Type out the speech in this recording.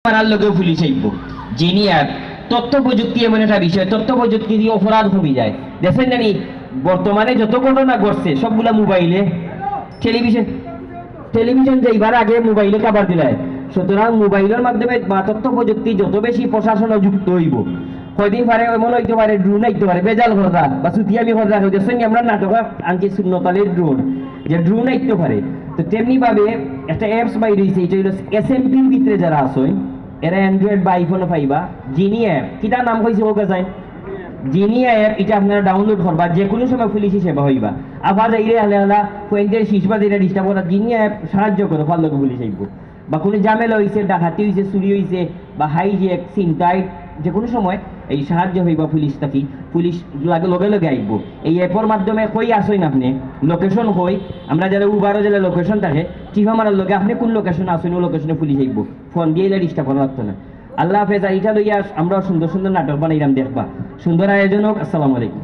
মারার লোকেও পুলিশ আইব যিনি আর তথ্য প্রযুক্তি এমন একটা বিষয়, তথ্য প্রযুক্তি দিয়ে অপরাধ কমে যায়। দেখেন জানি বর্তমানে যত ঘটনা ঘটছে সবগুলা মোবাইলে, টেলিভিশন টেলিভিশন যাইবার আগে মোবাইলে কাবার দিলায়। সুতরাং মোবাইলের মাধ্যমে বা তথ্য প্রযুক্তি যত বেশি প্রশাসন যুক্ত হইব, কয়দিন পারে এমন হইতে পারে ড্রোন আইতে পারে বেজাল হররা বা সুতিয়ামি হররা হইতেছেন আমরা নাটক আনছি শূন্যতালের ড্রোন, যে ড্রোন আইতে পারে। তো তেমনি ভাবে একটা অ্যাপস বাইরে হয়েছে, এটা হলো এসএমপির ভিতরে যারা আসেন এরা অ্যান্ড্রয়েড বা আইফোনে পাইবা জিনি অ্যাপ, কিটা নাম হয়েছে ওকে যায় জিনি অ্যাপ। এটা আপনারা ডাউনলোড করবা, যে কোনো সময় পুলিশ সেবা হইবা। আবার যাইলে আলাদা পয়েন্টের শিশবা যেটা ডিস্টার্ব করা জিনি অ্যাপ সাহায্য করে ভালো লোক পুলিশ আইব। বা কোনো ঝামেলা হয়েছে, ডাকাতি হয়েছে, চুরি হয়েছে বা হাইজ্যাক ছিনতাই, যে কোনো সময় এই সাহায্য হইবা পুলিশ থাকি, পুলিশ লগে লগে আইব। এই অ্যাপের মাধ্যমে কই আসেন আপনি লোকেশন কই, আমরা যারা উবারও যারা লোকেশন থাকে টিফা মারার লগে আপনি কোন লোকেশন আসেন ও লোকেশনে পুলিশ আইব, ফোন দিয়ে এলে ডিস্টার্ব করা লাগতো না। আল্লাহ হাফেজ। এটা লইয়া আমরা সুন্দর সুন্দর নাটক বানাইলাম, দেখবা সুন্দর আয়োজন হোক। আসসালামু আলাইকুম।